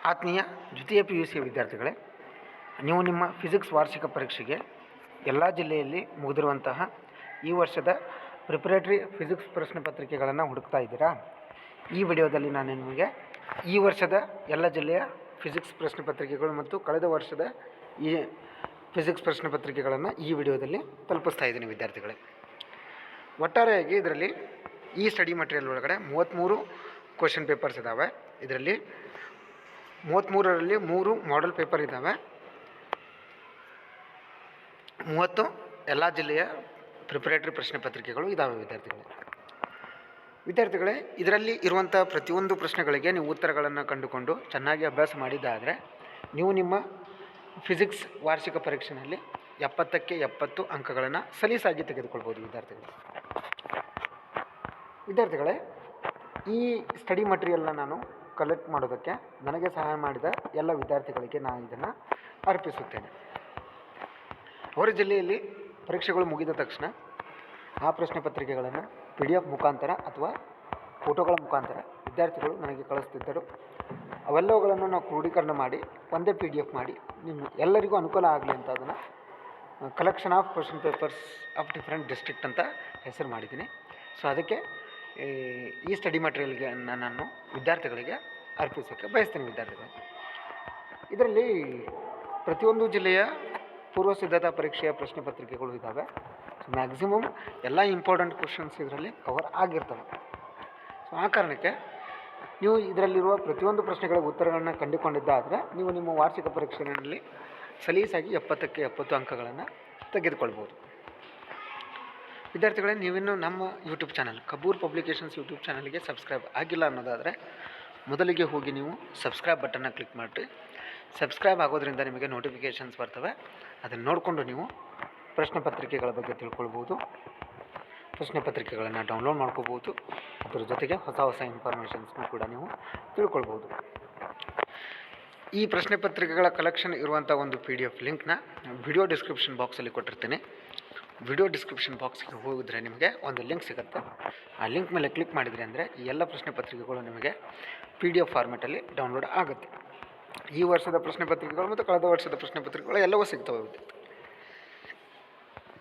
ಆತ್ಮೀಯ ದ್ವಿತೀಯ PUC ವಿದ್ಯಾರ್ಥಿಗಳೇ, ನೀವು ನಿಮ್ಮ ಫಿಸಿಕ್ಸ್ ವಾರ್ಷಿಕ ಪರೀಕ್ಷೆಗೆ ಎಲ್ಲ ಜಿಲ್ಲೆಯಲ್ಲಿ ಮುಗಿದಿರುವಂತಹ ಈ ವರ್ಷದ ಪ್ರಿಪರೇಟರಿ ಫಿಸಿಕ್ಸ್ ಪ್ರಶ್ನೆ ಪತ್ರಿಕೆಗಳನ್ನು ಹುಡುಕ್ತಾ ಇದ್ದೀರಾ? ಈ ವಿಡಿಯೋದಲ್ಲಿ ನಾನು ನಿಮಗೆ ಈ ವರ್ಷದ ಎಲ್ಲ ಜಿಲ್ಲೆಯ ಫಿಸಿಕ್ಸ್ ಪ್ರಶ್ನೆ ಪತ್ರಿಕೆಗಳು ಮತ್ತು ಕಳೆದ ವರ್ಷದ ಈ ಫಿಸಿಕ್ಸ್ ಪ್ರಶ್ನೆ ಪತ್ರಿಕೆಗಳನ್ನು ಈ ವಿಡಿಯೋದಲ್ಲಿ ತಲುಪಿಸ್ತಾ ಇದ್ದೀನಿ ವಿದ್ಯಾರ್ಥಿಗಳೇ. ಒಟ್ಟಾರೆಯಾಗಿ ಇದರಲ್ಲಿ ಈ ಸ್ಟಡಿ ಮಟೀರಿಯಲ್ ಒಳಗಡೆ 33 ಕ್ವೆಶ್ಚನ್ ಪೇಪರ್ಸ್ ಇದ್ದಾವೆ. ಇದರಲ್ಲಿ 33ರಲ್ಲಿ 3 ಮಾಡೆಲ್ ಪೇಪರ್ ಇದ್ದಾವೆ, 30 ಎಲ್ಲ ಜಿಲ್ಲೆಯ ಪ್ರಿಪರೇಟರಿ ಪ್ರಶ್ನೆ ಪತ್ರಿಕೆಗಳು ಇದ್ದಾವೆ ವಿದ್ಯಾರ್ಥಿಗಳೇ. ಇದರಲ್ಲಿ ಇರುವಂಥ ಪ್ರತಿಯೊಂದು ಪ್ರಶ್ನೆಗಳಿಗೆ ನೀವು ಉತ್ತರಗಳನ್ನು ಕಂಡುಕೊಂಡು ಚೆನ್ನಾಗಿ ಅಭ್ಯಾಸ ಮಾಡಿದ್ದಾದರೆ ನೀವು ನಿಮ್ಮ ಫಿಸಿಕ್ಸ್ ವಾರ್ಷಿಕ ಪರೀಕ್ಷೆಯಲ್ಲಿ 70ಕ್ಕೆ 70 ಅಂಕಗಳನ್ನು ಸಲೀಸಾಗಿ ತೆಗೆದುಕೊಳ್ಬೋದು ವಿದ್ಯಾರ್ಥಿಗಳೇ. ಈ ಸ್ಟಡಿ ಮಟೀರಿಯಲ್ನ ನಾನು ಕಲೆಕ್ಟ್ ಮಾಡೋದಕ್ಕೆ ನನಗೆ ಸಹಾಯ ಮಾಡಿದ ಎಲ್ಲ ವಿದ್ಯಾರ್ಥಿಗಳಿಗೆ ನಾನು ಇದನ್ನು ಅರ್ಪಿಸುತ್ತೇನೆ. ಅವರ ಜಿಲ್ಲೆಯಲ್ಲಿ ಪರೀಕ್ಷೆಗಳು ಮುಗಿದ ತಕ್ಷಣ ಆ ಪ್ರಶ್ನೆ ಪತ್ರಿಕೆಗಳನ್ನು PDF ಮುಖಾಂತರ ಅಥವಾ ಫೋಟೋಗಳ ಮುಖಾಂತರ ವಿದ್ಯಾರ್ಥಿಗಳು ನನಗೆ ಕಳಿಸ್ತಿದ್ದರು. ಅವೆಲ್ಲವುಗಳನ್ನು ನಾವು ಕ್ರೋಢೀಕರಣ ಮಾಡಿ ಒಂದೇ PDF ಮಾಡಿ ನಿಮ್ಮ ಎಲ್ಲರಿಗೂ ಅನುಕೂಲ ಆಗಲಿ ಅಂತ ಅದನ್ನು collection of question papers of different district ಅಂತ ಹೆಸರು ಮಾಡಿದ್ದೀನಿ. ಸೊ ಅದಕ್ಕೆ ಈ ಸ್ಟಡಿ ಮಟೀರಿಯಲ್ಗೆ ನಾನು ವಿದ್ಯಾರ್ಥಿಗಳಿಗೆ ಅರ್ಪಿಸೋಕ್ಕೆ ಬಯಸ್ತೀನಿ ವಿದ್ಯಾರ್ಥಿಗಳು. ಇದರಲ್ಲಿ ಪ್ರತಿಯೊಂದು ಜಿಲ್ಲೆಯ ಪೂರ್ವ ಸಿದ್ಧತಾ ಪರೀಕ್ಷೆಯ ಪ್ರಶ್ನೆ ಪತ್ರಿಕೆಗಳು ಇದ್ದಾವೆ. ಸೊ ಮ್ಯಾಕ್ಸಿಮಮ್ ಎಲ್ಲ ಇಂಪಾರ್ಟೆಂಟ್ ಕ್ವೆಶನ್ಸ್ ಇದರಲ್ಲಿ ಕವರ್ ಆಗಿರ್ತವೆ. ಸೊ ಆ ಕಾರಣಕ್ಕೆ ನೀವು ಇದರಲ್ಲಿರುವ ಪ್ರತಿಯೊಂದು ಪ್ರಶ್ನೆಗಳ ಉತ್ತರಗಳನ್ನು ಕಂಡುಕೊಂಡಿದ್ದಾದರೆ ನೀವು ನಿಮ್ಮ ವಾರ್ಷಿಕ ಪರೀಕ್ಷೆಯಲ್ಲಿ ಸಲೀಸಾಗಿ 70ಕ್ಕೆ 70 ಅಂಕಗಳನ್ನು ತೆಗೆದುಕೊಳ್ಬೋದು. ವಿದ್ಯಾರ್ಥಿಗಳೇ, ನೀವಿನ್ನೂ ನಮ್ಮ ಯೂಟ್ಯೂಬ್ ಚಾನಲ್ ಕಬೂರ್ ಪಬ್ಲಿಕೇಶನ್ಸ್ ಯೂಟ್ಯೂಬ್ ಚಾನಲ್ಗೆ ಸಬ್ಸ್ಕ್ರೈಬ್ ಆಗಿಲ್ಲ ಅನ್ನೋದಾದರೆ ಮೊದಲಿಗೆ ಹೋಗಿ ನೀವು ಸಬ್ಸ್ಕ್ರೈಬ್ ಬಟನ್ನ ಕ್ಲಿಕ್ ಮಾಡಿರಿ. ಸಬ್ಸ್ಕ್ರೈಬ್ ಆಗೋದ್ರಿಂದ ನಿಮಗೆ ನೋಟಿಫಿಕೇಷನ್ಸ್ ಬರ್ತವೆ. ಅದನ್ನು ನೋಡಿಕೊಂಡು ನೀವು ಪ್ರಶ್ನೆ ಪತ್ರಿಕೆಗಳ ಬಗ್ಗೆ ತಿಳ್ಕೊಳ್ಬೋದು, ಪ್ರಶ್ನೆ ಪತ್ರಿಕೆಗಳನ್ನು ಡೌನ್ಲೋಡ್ ಮಾಡ್ಕೋಬೋದು, ಅದರ ಜೊತೆಗೆ ಹೊಸ ಇನ್ಫಾರ್ಮೇಷನ್ಸ್ನೂ ಕೂಡ ನೀವು ತಿಳ್ಕೊಳ್ಬೋದು. ಈ ಪ್ರಶ್ನೆ ಪತ್ರಿಕೆಗಳ ಕಲೆಕ್ಷನ್ ಇರುವಂಥ ಒಂದು PDF ಲಿಂಕ್ನ ವಿಡಿಯೋ ಡಿಸ್ಕ್ರಿಪ್ಷನ್ ಬಾಕ್ಸಲ್ಲಿ ಕೊಟ್ಟಿರ್ತೀನಿ. ವಿಡಿಯೋ ಡಿಸ್ಕ್ರಿಪ್ಷನ್ ಬಾಕ್ಸ್ಗೆ ಹೋಗಿದ್ರೆ ನಿಮಗೆ ಒಂದು ಲಿಂಕ್ ಸಿಗುತ್ತೆ. ಆ ಲಿಂಕ್ ಮೇಲೆ ಕ್ಲಿಕ್ ಮಾಡಿದರೆ ಅಂದರೆ ಈ ಎಲ್ಲ ಪ್ರಶ್ನೆ ಪತ್ರಿಕೆಗಳು ನಿಮಗೆ PDF ಫಾರ್ಮೆಟಲ್ಲಿ ಡೌನ್ಲೋಡ್ ಆಗುತ್ತೆ. ಈ ವರ್ಷದ ಪ್ರಶ್ನೆ ಪತ್ರಿಕೆಗಳು ಮತ್ತು ಕಳೆದ ವರ್ಷದ ಪ್ರಶ್ನೆ ಪತ್ರಿಕೆಗಳು ಎಲ್ಲವೂ ಸಿಗ್ತವೆ.